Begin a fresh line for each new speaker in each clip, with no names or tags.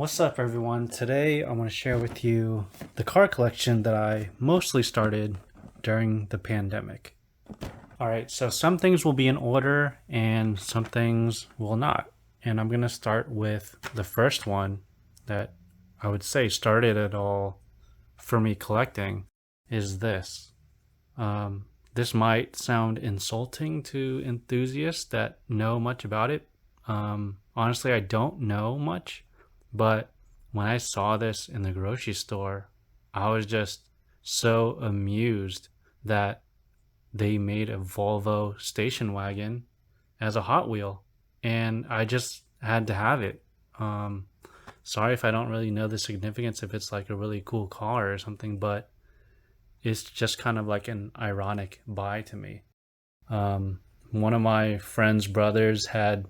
What's up, everyone? Today I want to share with you the car collection that I mostly started during the pandemic. Alright, so some things will be in order and some things will not. And I'm going to start with the first one that I would say started it all for me collecting is this. This might sound insulting to enthusiasts that know much about it. Honestly, I don't know much. But when I saw this in the grocery store, I was just so amused that they made a Volvo station wagon as a Hot Wheel, and I just had to have it. Um, Sorry if I don't really know the significance if it's like a really cool car or something, but it's just kind of like an ironic buy to me. One of my friend's brothers had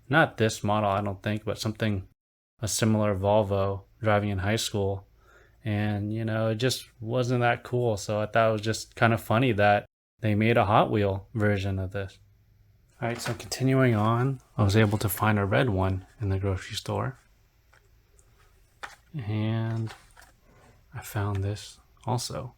not this model, I don't think, but something a similar Volvo driving in high school. And, it just wasn't that cool. So I thought it was just kind of funny that they made a Hot Wheel version of this. All right, so continuing on, I was able to find a red one in the grocery store. And I found this also.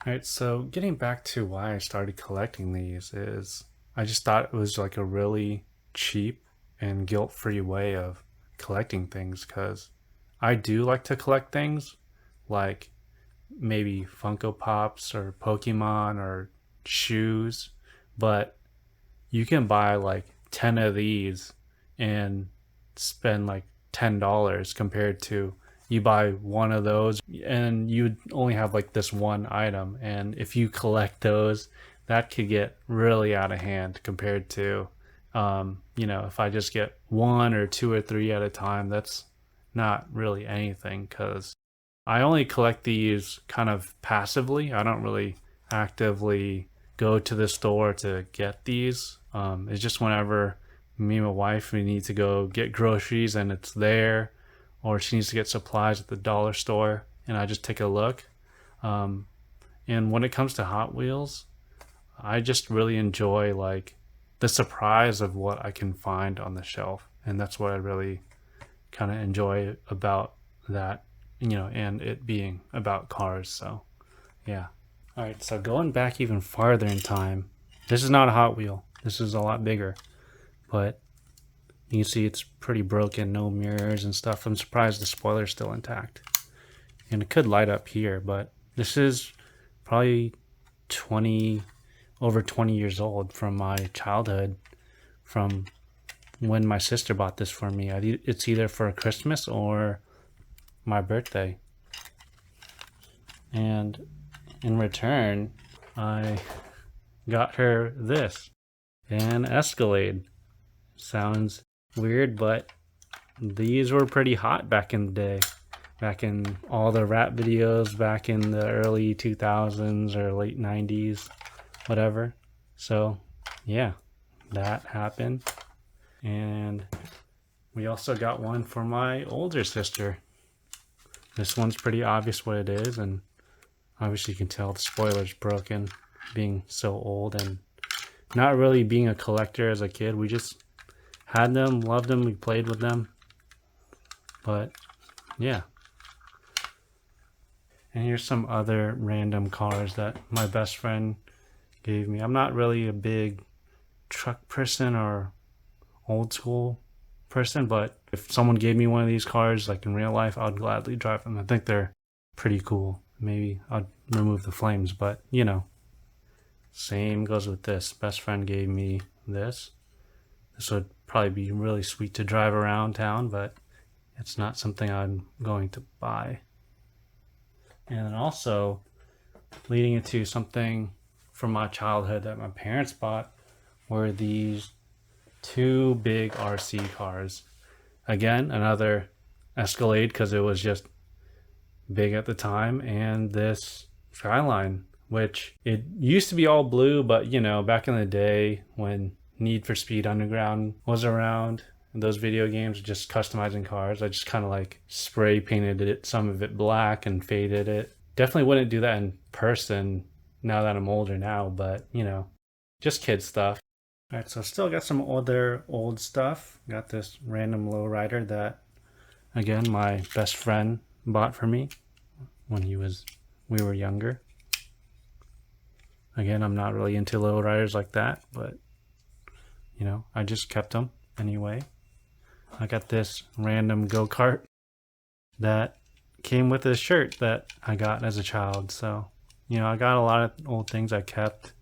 All right, so getting back to why I started collecting these is I just thought it was like a really cheap and guilt-free way of collecting things, because I do like to collect things like maybe Funko Pops or Pokemon or shoes, but you can buy like 10 of these and spend like $10 compared to you buy one of those and you only have like this one item. And if you collect those, that could get really out of hand compared to if I just get one or two or three at a time, that's not really anything, because I only collect these kind of passively. I don't really actively go to the store to get these. It's just whenever me and my wife, we need to go get groceries and it's there, or she needs to get supplies at the dollar store and I just take a look. And when it comes to Hot Wheels, I just really enjoy like the surprise of what I can find on the shelf. And that's what I really kind of enjoy about that, and it being about cars. So, yeah. All right, so going back even farther in time, this is not a Hot Wheel. This is a lot bigger. But you can see it's pretty broken, no mirrors and stuff. I'm surprised the spoiler's still intact. And it could light up here, but this is probably over 20 years old from my childhood, from when my sister bought this for me. It's either for Christmas or my birthday. And in return, I got her this, an Escalade. Sounds weird, but these were pretty hot back in the day. Back in all the rap videos, back in the early 2000s or late 90s. Whatever. So yeah, that happened. And we also got one for my older sister. This one's pretty obvious what it is, and obviously you can tell the spoiler's broken, being so old and not really being a collector as a kid. We just had them, loved them, we played with them. But yeah. And here's some other random cars that my best friend gave me. I'm not really a big truck person or old school person, but if someone gave me one of these cars like in real life, I'd gladly drive them. I think they're pretty cool. Maybe I'd remove the flames, but same goes with this. Best friend gave me this. This would probably be really sweet to drive around town, but it's not something I'm going to buy. And then also leading into something from my childhood that my parents bought were these two big RC cars. Again, another Escalade, because it was just big at the time, and this Skyline, which it used to be all blue, but back in the day when Need for Speed Underground was around, and those video games just customizing cars, I just kind of like spray painted it, some of it black, and faded it. Definitely wouldn't do that in person now that I'm older now, but just kid stuff. All right, so still got some other old stuff. Got this random lowrider that Again, my best friend bought for me when we were younger. Again, I'm not really into low riders like that, but you know, I just kept them anyway. I got this random go-kart that came with a shirt that I got as a child. So, you know, I got a lot of old things I kept.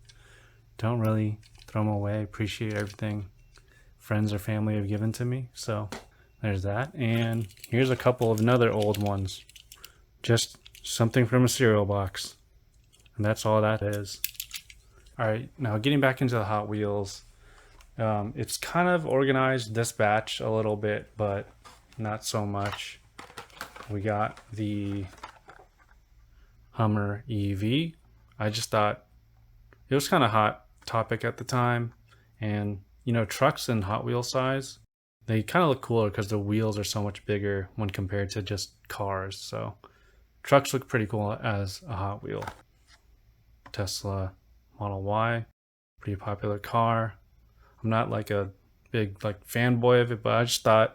Don't really throw them away. Appreciate everything friends or family have given to me. So there's that. And here's a couple of another old ones. Just something from a cereal box. And that's all that is. All right, now getting back into the Hot Wheels. It's kind of organized this batch a little bit, but not so much. We got the Hummer EV. I just thought it was kind of hot topic at the time. And, you know, trucks in Hot Wheel size, they kind of look cooler because the wheels are so much bigger when compared to just cars. So trucks look pretty cool as a Hot Wheel. Tesla Model Y, pretty popular car. I'm not like a big like fanboy of it, but I just thought,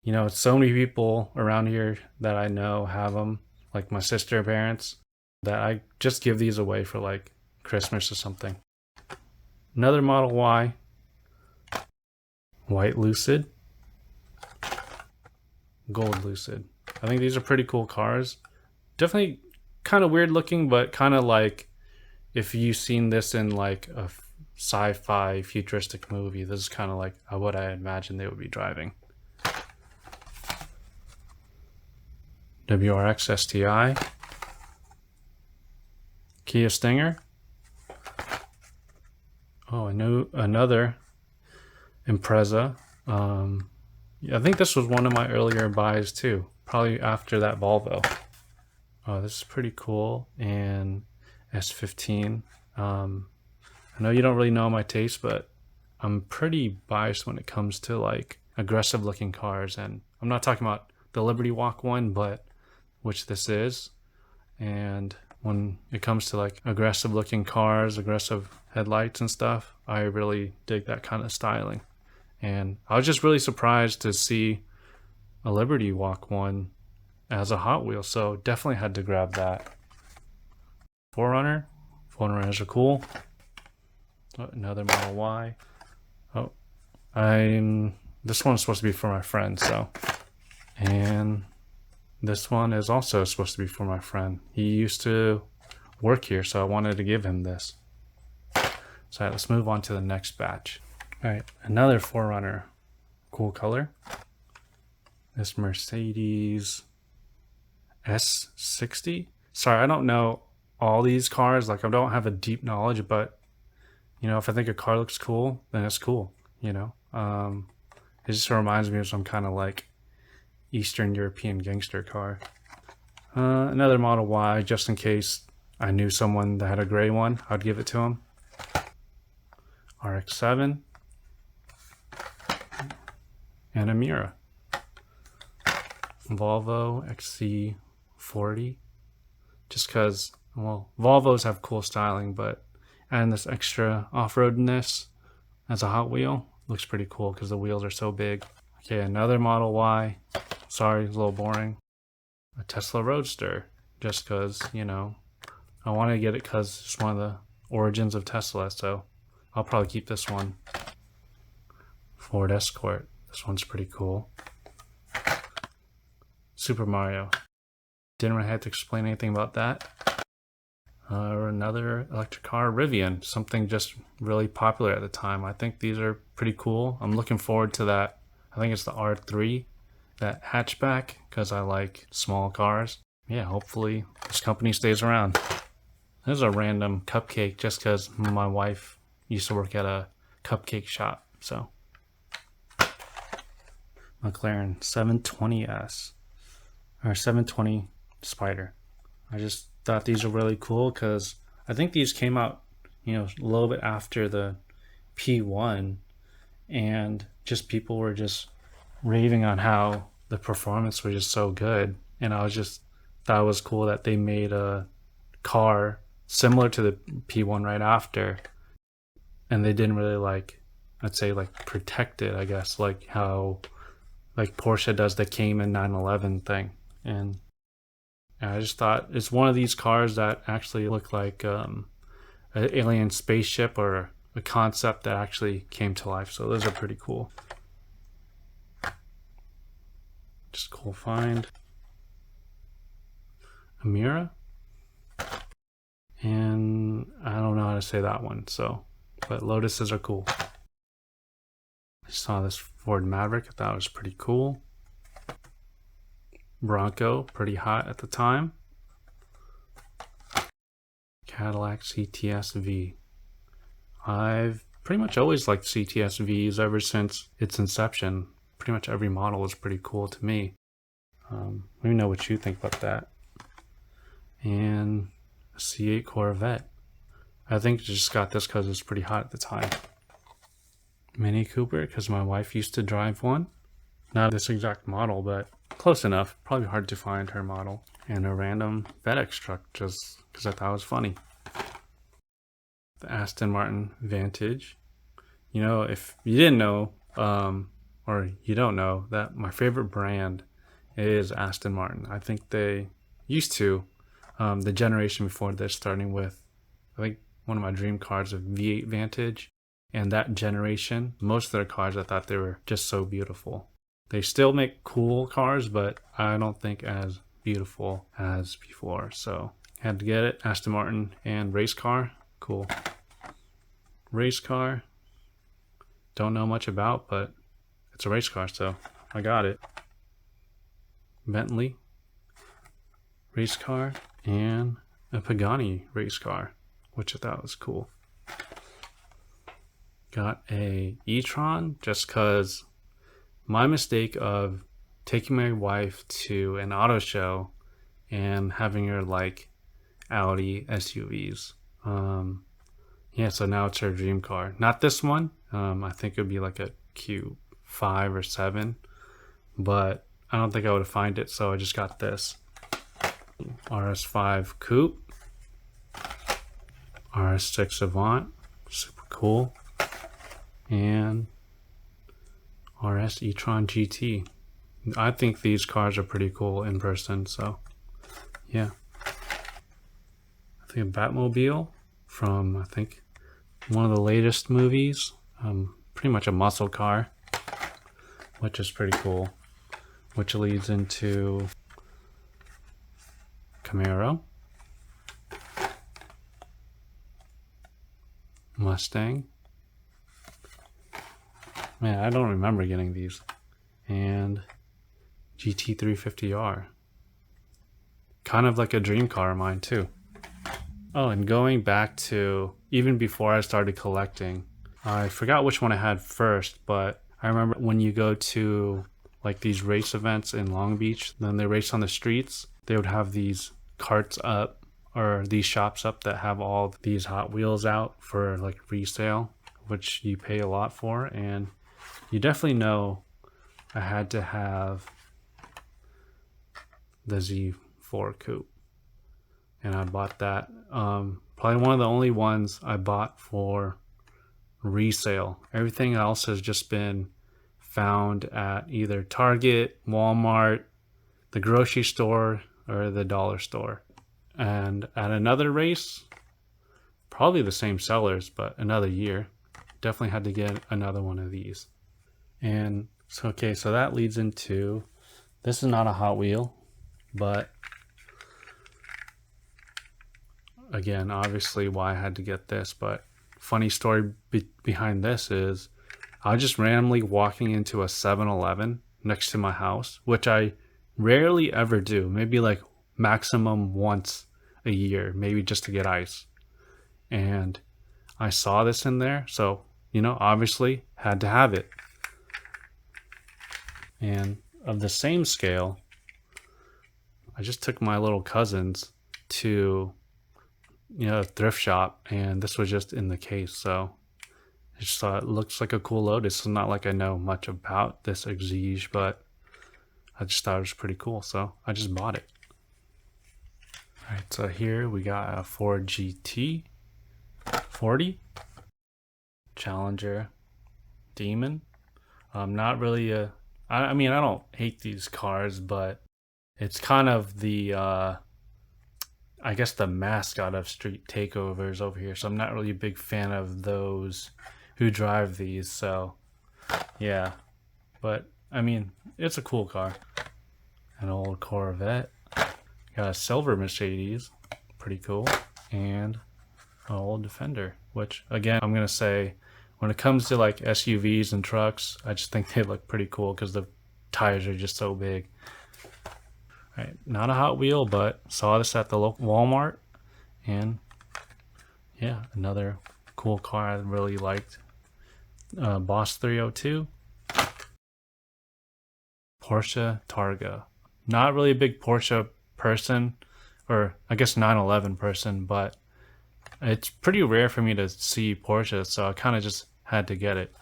you know, so many people around here that I know have them, like my sister parents, that I just give these away for like Christmas or something. Another Model Y, white Lucid, gold Lucid. I think these are pretty cool cars. Definitely kind of weird looking, but kind of like if you've seen this in like a sci-fi futuristic movie, this is kind of like what I imagine they would be driving. WRX STI, Kia Stinger. Oh, I know another Impreza. I think this was one of my earlier buys too, probably after that Volvo. Oh, this is pretty cool. And S15. I know you don't really know my taste, but I'm pretty biased when it comes to like aggressive looking cars. And I'm not talking about the Liberty Walk one, but which this is. And when it comes to like aggressive looking cars, aggressive headlights and stuff, I really dig that kind of styling. And I was just really surprised to see a Liberty Walk one as a Hot Wheel. So definitely had to grab that. 4Runner. 4Runners are cool. Oh, another Model Y. Oh, this one's supposed to be for my friend, so. And this one is also supposed to be for my friend. He used to work here, so I wanted to give him this. So let's move on to the next batch. All right, another 4Runner. Cool color. This Mercedes S60. Sorry, I don't know all these cars. Like, I don't have a deep knowledge, but you know, if I think a car looks cool, then it's cool, you know. It just reminds me of some kind of like Eastern European gangster car. Another Model Y, just in case I knew someone that had a gray one, I'd give it to him. RX-7 and a Miura. Volvo XC40, just because, well, Volvos have cool styling, but adding this extra off-roadness as a Hot Wheel looks pretty cool because the wheels are so big. Okay, another Model Y. Sorry, it's a little boring. A Tesla Roadster, just because, you know, I want to get it because it's one of the origins of Tesla, so I'll probably keep this one. Ford Escort. This one's pretty cool. Super Mario. Didn't really have to explain anything about that. Another electric car, Rivian, something just really popular at the time. I think these are pretty cool. I'm looking forward to that. I think it's the R3, that hatchback, because I like small cars. Yeah, hopefully this company stays around. This is a random cupcake just because my wife used to work at a cupcake shop. So McLaren 720S or 720 Spider. I just thought these were really cool because I think these came out, you know, a little bit after the P1, and just people were just raving on how the performance was just so good. And I was just thought it was cool that they made a car similar to the P1 right after, and they didn't really like, I'd say like protect it, I guess, like how like Porsche does the Cayman 911 thing. And I just thought it's one of these cars that actually look like an alien spaceship or a concept that actually came to life. So those are pretty cool. Just cool find. Amira. And I don't know how to say that one, so, but Lotuses are cool. I saw this Ford Maverick, I thought it was pretty cool. Bronco, pretty hot at the time. Cadillac CTS-V. I've pretty much always liked CTS-Vs ever since its inception. Pretty much every model is pretty cool to me. Let me know what you think about that. And a C8 Corvette. I think I just got this because it was pretty hot at the time. Mini Cooper, because my wife used to drive one. Not this exact model, but close enough. Probably hard to find her model. And a random FedEx truck, just because I thought it was funny. The Aston Martin Vantage. You know, if you didn't know, or you don't know, that my favorite brand is Aston Martin. I think they used to, the generation before this, starting with, I think one of my dream cars, a V8 Vantage. And that generation, most of their cars, I thought they were just so beautiful. They still make cool cars, but I don't think as beautiful as before. So had to get it. Aston Martin and race car. Cool. Race car. Don't know much about, but it's a race car, so I got it. Bentley race car and a Pagani race car, which I thought was cool. Got a e-tron just because my mistake of taking my wife to an auto show and having her like Audi SUVs. Yeah, so now it's her dream car. Not this one. I think it would be like a Q5 or 7, but I don't think I would find it, so I just got this. RS5 Coupe. RS6 Avant. Super cool. And RS e-tron GT. I think these cars are pretty cool in person, so yeah. I think a Batmobile from, I think, one of the latest movies. Pretty much a muscle car, which is pretty cool. Which leads into Camaro, Mustang. Man, I don't remember getting these. And GT350R. Kind of like a dream car of mine too. Oh, and going back to even before I started collecting, I forgot which one I had first, but I remember when you go to like these race events in Long Beach, then they race on the streets, they would have these carts up or these shops up that have all these Hot Wheels out for like resale, which you pay a lot for. And you definitely know I had to have the Z4 Coupe, and I bought that. Probably one of the only ones I bought for resale. Everything else has just been found at either Target, Walmart, the grocery store, or the dollar store. And at another race, probably the same sellers, but another year, definitely had to get another one of these. And so, okay, so that leads into, this is not a Hot Wheel, but again, obviously why I had to get this, but funny story behind this is I was just randomly walking into a 7-Eleven next to my house, which I rarely ever do, maybe like maximum once a year, maybe just to get ice. And I saw this in there, so, you know, obviously had to have it. And of the same scale, I just took my little cousins to, you know, a thrift shop, and this was just in the case. So I just thought it looks like a cool Lotus. It's not like I know much about this Exige, but I just thought it was pretty cool, so I just bought it. All right, so here we got a Ford GT 40, Challenger Demon. Not really a I mean, I don't hate these cars, but it's kind of the I guess the mascot of street takeovers over here. So I'm not really a big fan of those who drive these. So yeah, but I mean, it's a cool car. An old Corvette. Got a silver Mercedes, pretty cool, and an old Defender. Which again, I'm gonna say, when it comes to like SUVs and trucks, I just think they look pretty cool because the tires are just so big. Right, not a Hot Wheel, but saw this at the local Walmart, and yeah, another cool car I really liked. Boss 302, Porsche Targa. Not really a big Porsche person, or I guess 911 person, but it's pretty rare for me to see Porsche, so I kind of just had to get it.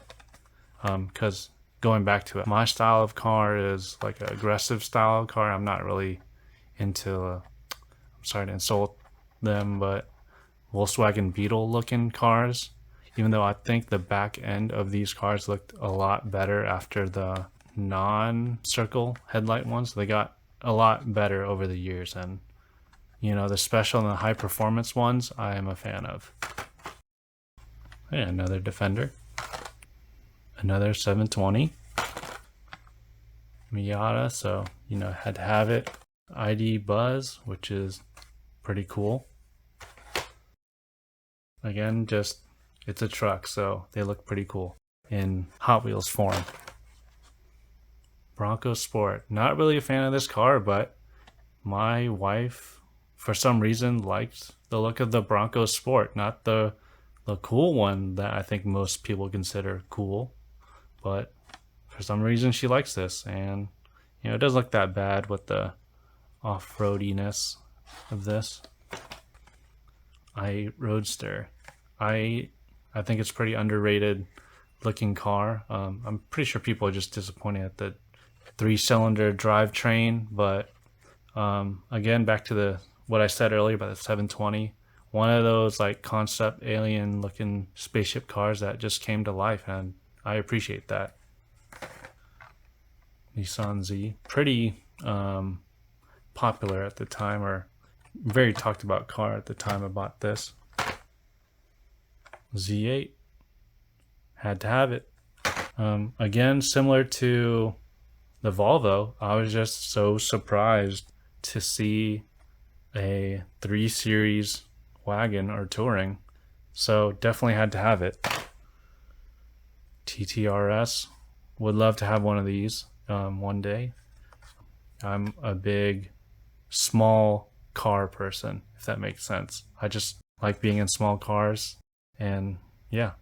Because going back to it, my style of car is like an aggressive style of car. I'm not really into, I'm sorry to insult them, but Volkswagen Beetle looking cars. Even though I think the back end of these cars looked a lot better after the non-circle headlight ones. They got a lot better over the years, and you know, the special and the high performance ones I am a fan of. Yeah, another Defender. Another 720 Miata, so you know, had to have it. ID Buzz, which is pretty cool. Again, just it's a truck, so they look pretty cool in Hot Wheels form. Bronco Sport. Not really a fan of this car, but my wife, for some reason, liked the look of the Bronco Sport, not the cool one that I think most people consider cool. But for some reason, she likes this, and you know, it doesn't look that bad with the off-roadiness of this. Roadster. I think it's pretty underrated looking car. I'm pretty sure people are just disappointed at the 3-cylinder drivetrain, but again, back to what I said earlier about the 720. One of those like concept alien looking spaceship cars that just came to life, and I appreciate that. Nissan Z, pretty popular at the time, or very talked about car at the time I bought this. Z8, had to have it. Again, similar to the Volvo, I was just so surprised to see a 3 Series wagon or touring, so definitely had to have it. TTRS, would love to have one of these one day. I'm a big small car person, if that makes sense. I just like being in small cars, and yeah.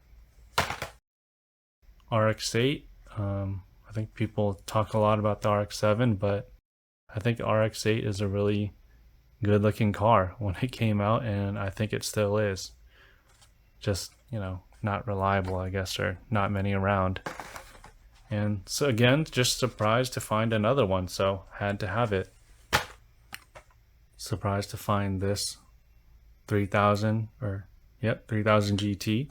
RX-8, I think people talk a lot about the RX-7, but I think the RX-8 is a really good looking car when it came out, and I think it still is. Just, you know, not reliable, I guess, or not many around. And so again, just surprised to find another one, so had to have it. Surprised to find this 3000 GT.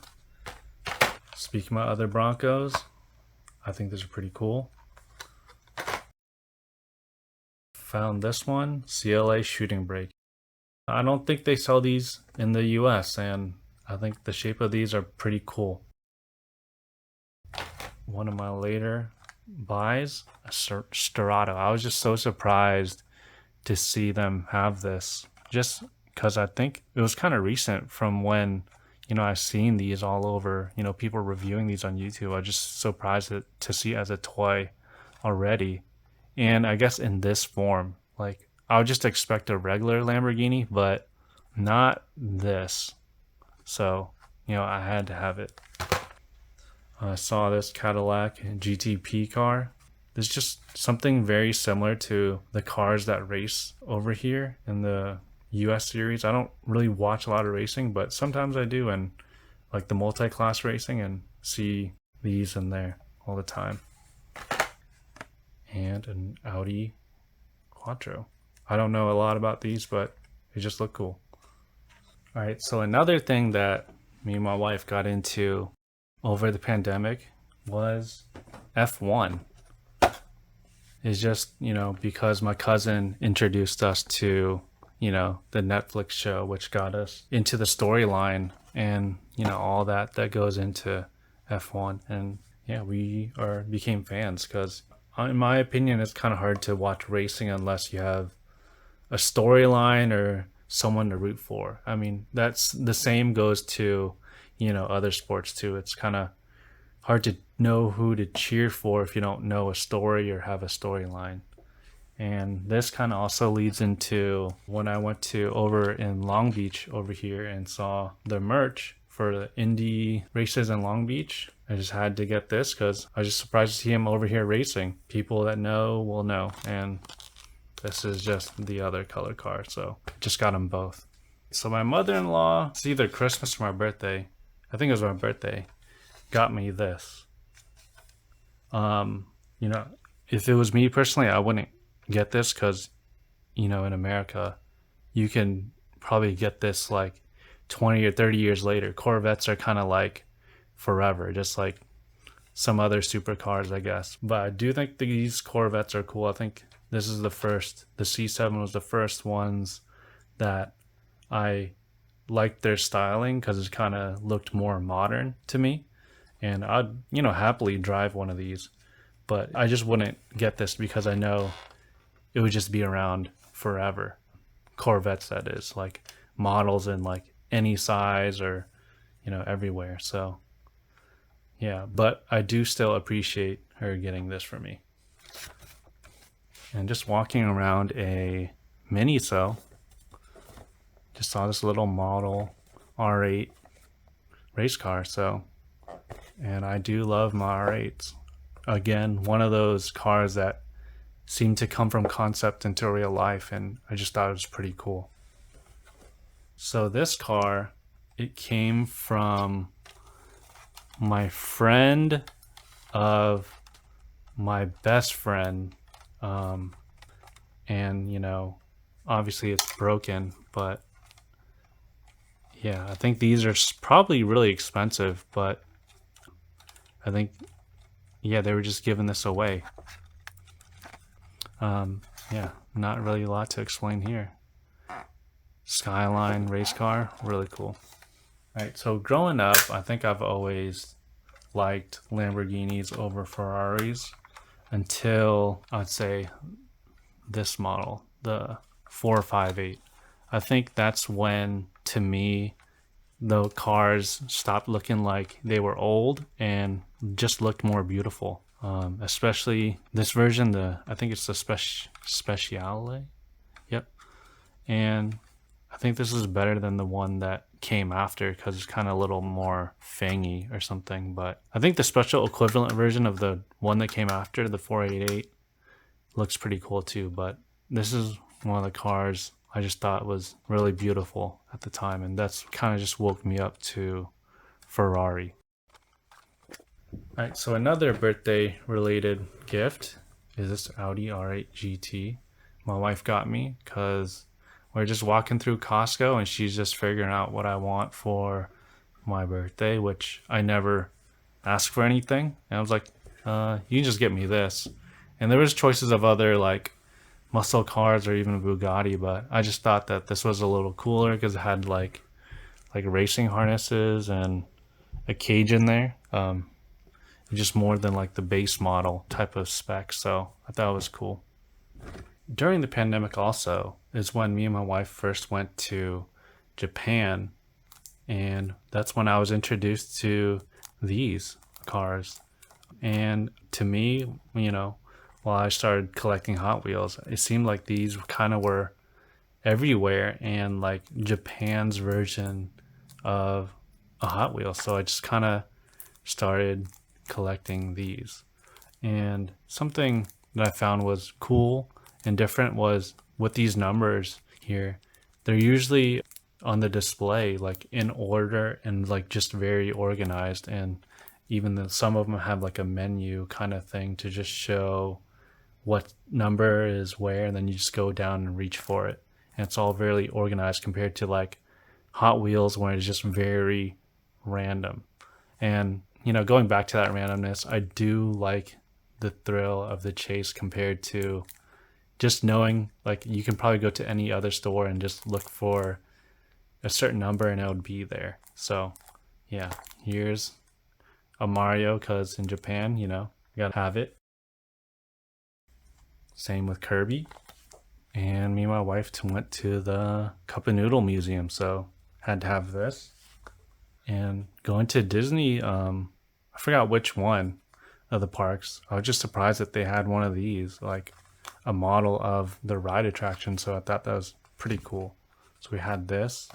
Speaking about other Broncos, I think these are pretty cool. Found this one, CLA shooting brake. I don't think they sell these in the US, and I think the shape of these are pretty cool. One of my later buys, a Sterrato. I was just so surprised to see them have this, just because I think it was kind of recent from when, you know, I've seen these all over, you know, people reviewing these on YouTube. I was just surprised to see it as a toy already. And I guess in this form, like I would just expect a regular Lamborghini, but not this. So, you know, I had to have it. I saw this Cadillac GTP car. There's just something very similar to the cars that race over here in the US series. I don't really watch a lot of racing, but sometimes I do, and like the multi-class racing, and see these in there all the time. And an Audi Quattro. I don't know a lot about these, but they just look cool. All right, so another thing that me and my wife got into over the pandemic was F1. is just, because my cousin introduced us to, the Netflix show, which got us into the storyline and, all that goes into F1. And yeah, we became fans because, in my opinion, it's kind of hard to watch racing unless you have a storyline or someone to root for. I mean, that's the same goes to, other sports too. It's kind of hard to know who to cheer for if you don't know a story or have a storyline. And this kind of also leads into when I went to over in Long Beach over here and saw the merch for the Indy races in Long Beach. I just had to get this because I was just surprised to see him over here racing. People that know will know. And this is just the other color car, so just got them both. So my mother-in-law, it's either Christmas or my birthday. I think it was my birthday. Got me this. If it was me personally, I wouldn't get this because, in America, you can probably get this like 20 or 30 years later. Corvettes are kind of like forever, just like some other supercars, I guess. But I do think these Corvettes are cool. I think this is the C7 was the first ones that I liked their styling because it kind of looked more modern to me. And I'd, happily drive one of these. But I just wouldn't get this because I know it would just be around forever. Corvettes, that is, like models in like any size or, everywhere. So yeah, but I do still appreciate her getting this for me. And just walking around a Maisto, just saw this little model R8 race car. And I do love my R8s. Again, one of those cars that seem to come from concept into real life, and I just thought it was pretty cool. So this car, it came from my friend of my best friend, and obviously it's broken, but yeah, I think these are probably really expensive, but I think, yeah, they were just giving this away. Yeah, not really a lot to explain here. Skyline race car, really cool. All right, so growing up, I think I've always liked Lamborghinis over Ferraris until I'd say this model, the 458. I think that's when, to me, the cars stopped looking like they were old and just looked more beautiful. Especially this version, I think it's the Speciale. Yep. And I think this is better than the one that came after because it's kind of a little more fangy or something. But I think the special equivalent version of the one that came after, the 488, looks pretty cool too. But this is one of the cars I just thought was really beautiful at the time, and that's kind of just woke me up to Ferrari. All right, so another birthday related gift is this Audi R8 GT. My wife got me because we're just walking through Costco and she's just figuring out what I want for my birthday, which I never asked for anything. And I was like, you can just get me this. And there was choices of other like muscle cars or even a Bugatti, but I just thought that this was a little cooler because it had like racing harnesses and a cage in there. Just more than like the base model type of spec. So I thought it was cool. During the pandemic also is when me and my wife first went to Japan, and that's when I was introduced to these cars. And to me, while I started collecting Hot Wheels, it seemed like these kind of were everywhere and like Japan's version of a Hot Wheel. So I just kind of started collecting these. And something that I found was cool and different was with these numbers here, they're usually on the display like in order and like just very organized, and even some of them have like a menu kind of thing to just show what number is where, and then you just go down and reach for it, and it's all very organized compared to like Hot Wheels where it's just very random. And going back to that randomness, I do like the thrill of the chase compared to just knowing, like, you can probably go to any other store and just look for a certain number and it would be there. So yeah, here's a Mario, because in Japan, you know, you gotta have it. Same with Kirby. And me and my wife went to the Cup and Noodle Museum, so had to have this. And going to Disney, I forgot which one of the parks. I was just surprised that they had one of these, like a model of the ride attraction. So I thought that was pretty cool. So we had this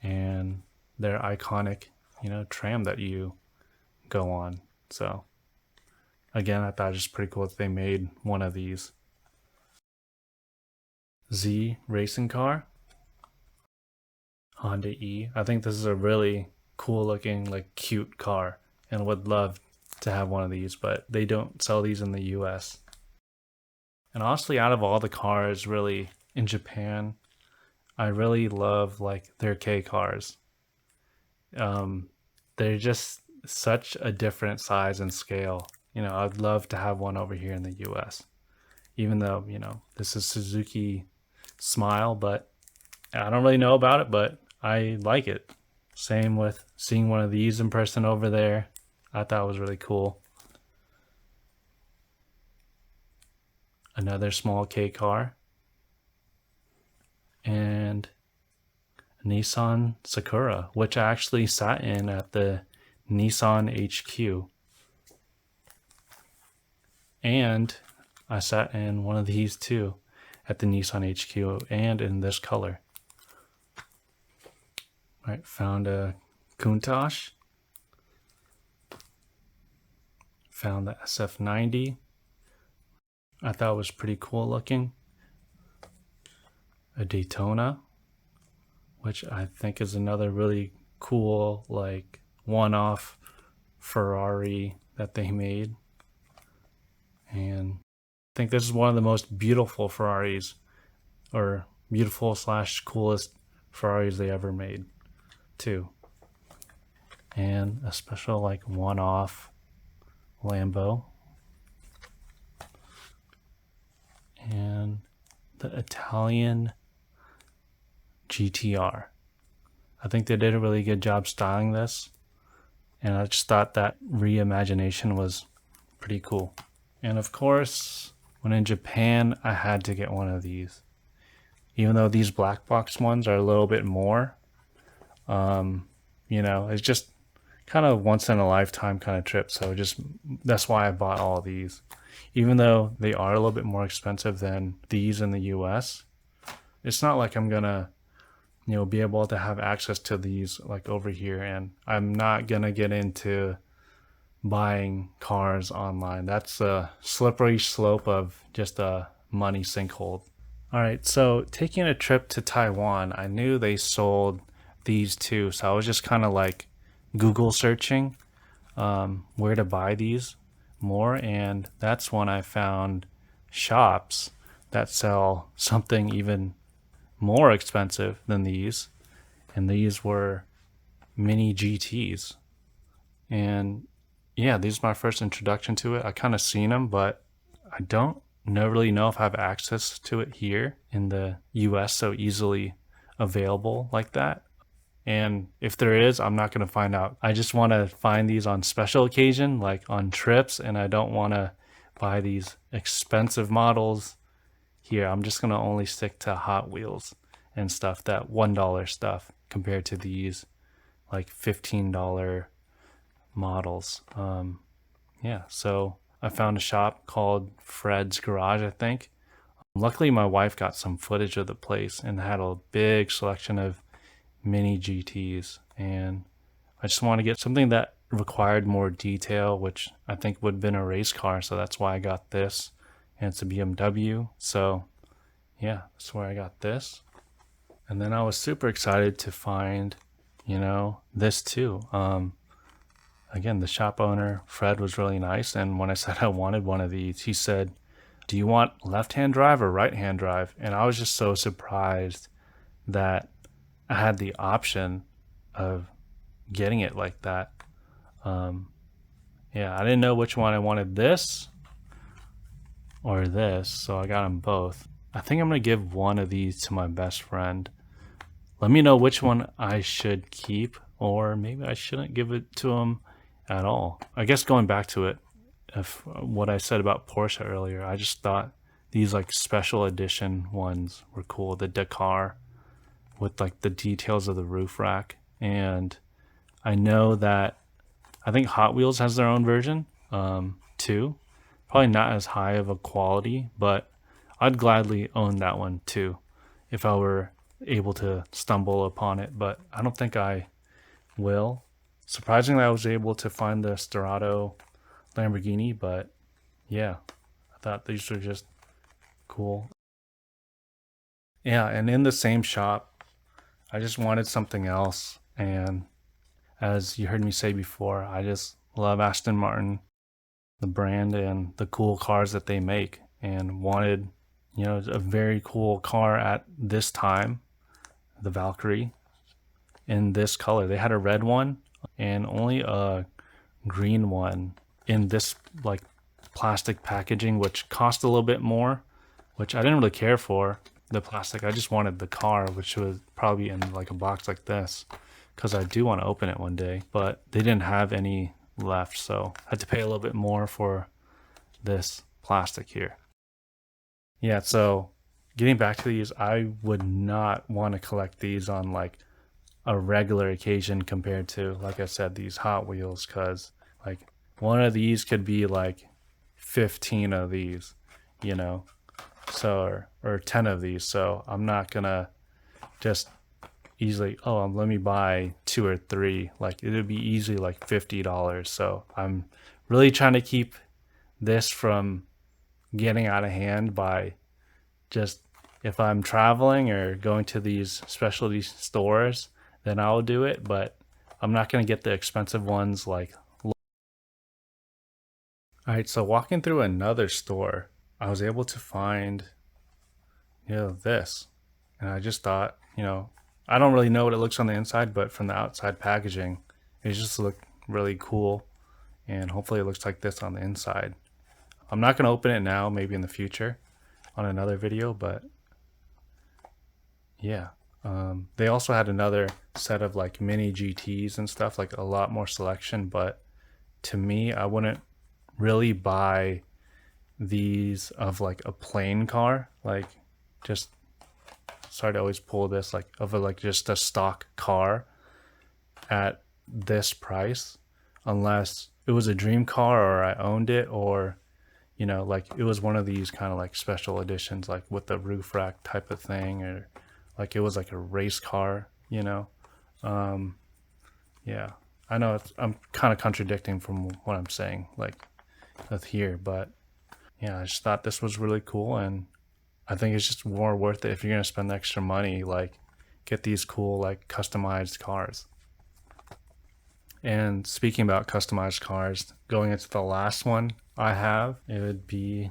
and their iconic, you know, tram that you go on. So again, I thought it was just pretty cool that they made one of these. Z racing car, Honda E. I think this is a really cool looking, like, cute car, and would love to have one of these, but they don't sell these in the US. And honestly, out of all the cars really in Japan, I really love, like, their K cars. They're just such a different size and scale. You know, I'd love to have one over here in the US, even though, you know, this is Suzuki Smile, but I don't really know about it, but I like it. Same with seeing one of these in person over there. I thought it was really cool. Another small K car. And a Nissan Sakura, which I actually sat in at the Nissan HQ. And I sat in one of these too at the Nissan HQ, and in this color. Right, found a Countach. Found the SF90. I thought it was pretty cool looking. A Daytona, which I think is another really cool, like, one-off Ferrari that they made. And I think this is one of the most beautiful Ferraris, or beautiful / coolest Ferraris they ever made too. And a special, like, one-off Lambo. And the Italian GTR. I think they did a really good job styling this, and I just thought that reimagination was pretty cool. And of course, when in Japan, I had to get one of these. Even though these black box ones are a little bit more, you know, it's just kind of once in a lifetime kind of trip. So that's why I bought all of these. Even though they are a little bit more expensive than these in the US, it's not like I'm gonna, you know, be able to have access to these like over here. And I'm not gonna get into buying cars online. That's a slippery slope of just a money sinkhole. All right, so taking a trip to Taiwan, I knew they sold these too. So I was just kind of like Google searching where to buy these more, and that's when I found shops that sell something even more expensive than these, and these were mini GTs. And yeah, these are my first introduction to it. I kind of seen them, but I don't really know if I have access to it here in the US so easily available like that. And if there is, I'm not going to find out. I just want to find these on special occasion, like on trips, and I don't want to buy these expensive models here. I'm just going to only stick to Hot Wheels and stuff, that $1 stuff, compared to these like $15 models. Yeah, so I found a shop called Fred's Garage, I think. Luckily, my wife got some footage of the place and had a big selection of mini GTs, and I just want to get something that required more detail, which I think would have been a race car, so that's why I got this. And it's a BMW, so yeah, that's where I got this. And then I was super excited to find, you know, this too. Again, the shop owner, Fred, was really nice, and when I said I wanted one of these, he said, "Do you want left-hand drive or right-hand drive?" And I was just so surprised that I had the option of getting it like that. Yeah, I didn't know which one I wanted, this or this, so I got them both. I think I'm gonna give one of these to my best friend. Let me know which one I should keep, or maybe I shouldn't give it to him at all. I guess going back to it, if what I said about Porsche earlier, I just thought these like special edition ones were cool. The Dakar with like the details of the roof rack, and I know that I think Hot Wheels has their own version too. Probably not as high of a quality, but I'd gladly own that one too if I were able to stumble upon it, but I don't think I will. Surprisingly, I was able to find the Sterrato Lamborghini, but yeah, I thought these were just cool. Yeah, and in the same shop, I just wanted something else, and as you heard me say before, I just love Aston Martin, the brand, and the cool cars that they make, and wanted, you know, a very cool car at this time, the Valkyrie, in this color. They had a red one and only a green one in this like plastic packaging, which cost a little bit more, which I didn't really care for the plastic. I just wanted the car, which was probably in like a box like this, because I do want to open it one day, but they didn't have any left, so I had to pay a little bit more for this plastic here. Yeah, so getting back to these, I would not want to collect these on like a regular occasion compared to, like I said, these Hot Wheels, because like one of these could be like 15 of these, you know, so or 10 of these. So I'm not gonna just easily, oh, let me buy 2 or 3. Like it would be easily like $50. So I'm really trying to keep this from getting out of hand by just, if I'm traveling or going to these specialty stores, then I'll do it, but I'm not going to get the expensive ones like. All right, so walking through another store, I was able to find, you know, this. And I just thought, you know, I don't really know what it looks on the inside, but from the outside packaging, it just looked really cool. And hopefully it looks like this on the inside. I'm not going to open it now, maybe in the future on another video, but yeah. They also had another set of like mini GTs and stuff, like a lot more selection, but to me, I wouldn't really buy these of like a plain car, like just, sorry to always pull this, like of a, like just a stock car at this price, unless it was a dream car or I owned it, or you know, like it was one of these kind of like special editions, like with the roof rack type of thing, or like it was like a race car, you know. Yeah, I know I'm kind of contradicting from what I'm saying, like with here, but yeah, I just thought this was really cool, and I think it's just more worth it if you're gonna spend the extra money, like get these cool like customized cars. And speaking about customized cars, going into the last one I have, it would be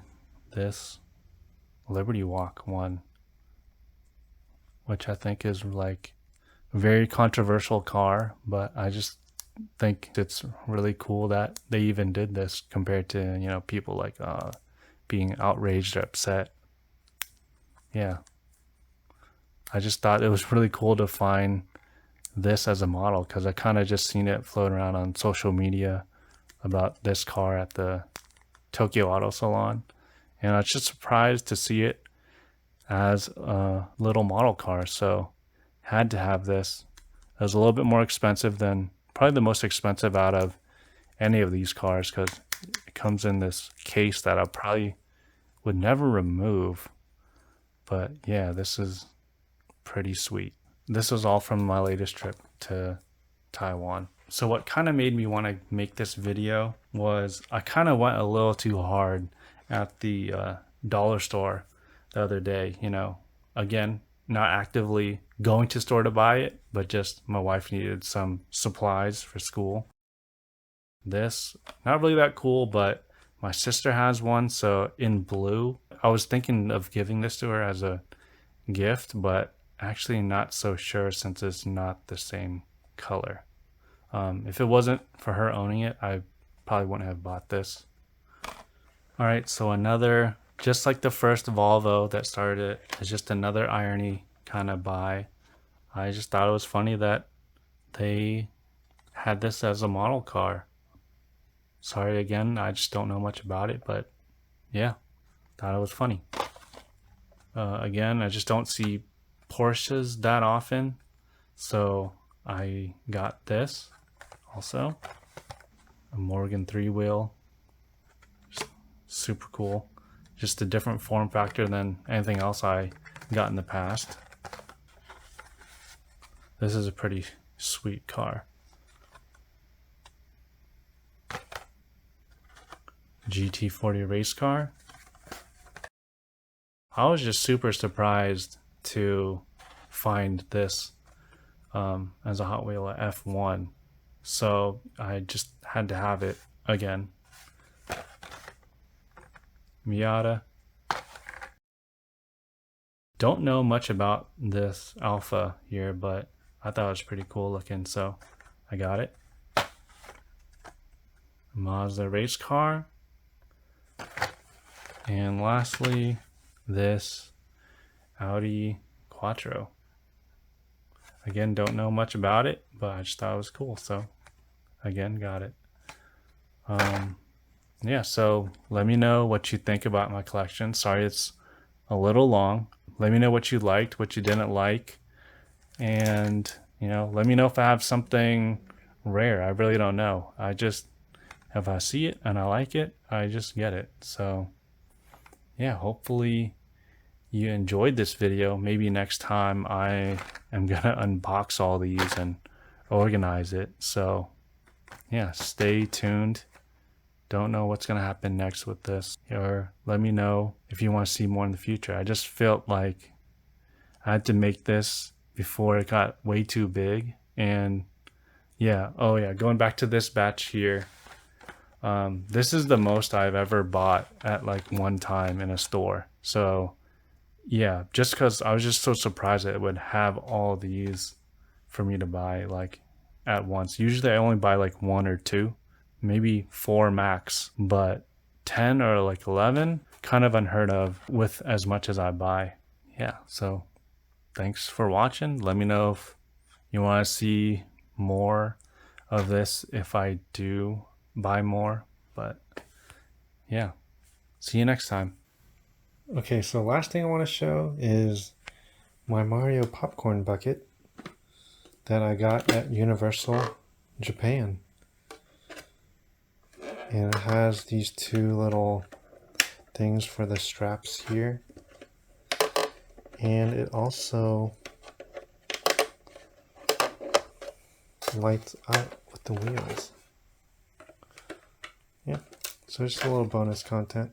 this Liberty Walk one, which I think is like a very controversial car, but I just think it's really cool that they even did this compared to, you know, people like being outraged or upset. Yeah, I just thought it was really cool to find this as a model, because I kind of just seen it floating around on social media about this car at the Tokyo Auto Salon, and I was just surprised to see it as a little model car, so had to have this. It was a little bit more expensive than, probably the most expensive out of any of these cars, because it comes in this case that I probably would never remove. But yeah, this is pretty sweet. This was all from my latest trip to Taiwan. So what kind of made me want to make this video was I kind of went a little too hard at the dollar store the other day. You know, again, not actively going to store to buy it, but just my wife needed some supplies for school. This, not really that cool, but my sister has one, so in blue. I was thinking of giving this to her as a gift, but actually not so sure since it's not the same color. If it wasn't for her owning it, I probably wouldn't have bought this. All right, so another just like the first Volvo that started it, it's just another irony kind of buy. I just thought it was funny that they had this as a model car. Sorry again, I just don't know much about it, but yeah, thought it was funny. Again, I just don't see Porsches that often, so I got this also, a Morgan 3-wheel. Super cool. Just a different form factor than anything else I got in the past. This is a pretty sweet car. GT40 race car. I was just super surprised to find this as a Hot Wheel at F1, so I just had to have it again. Miata. Don't know much about this Alpha here, but I thought it was pretty cool looking, so I got it. Mazda race car. And lastly, this Audi Quattro. Again, don't know much about it, but I just thought it was cool, so again, got it. Yeah, so let me know what you think about my collection. Sorry it's a little long. Let me know what you liked, what you didn't like, and let me know if I have something rare. I really don't know. I just, if I see it and I like it, I just get it. So yeah, hopefully you enjoyed this video. Maybe next time I am gonna unbox all these and organize it. So yeah, stay tuned. Don't know what's gonna happen next with this, or let me know if you want to see more in the future. I just felt like I had to make this before it got way too big. And yeah, oh yeah, going back to this batch here, this is the most I've ever bought at like one time in a store. So yeah, just because I was just so surprised that it would have all these for me to buy like at once. Usually I only buy like 1 or 2, maybe 4 max, but 10 or like 11, kind of unheard of with as much as I buy. Yeah, so thanks for watching. Let me know if you want to see more of this if I do buy more, but yeah, see you next time. Okay, so last thing I want to show is my Mario popcorn bucket that I got at Universal Japan. And it has these 2 little things for the straps here. And it also lights up with the wheels. Yeah, so just a little bonus content.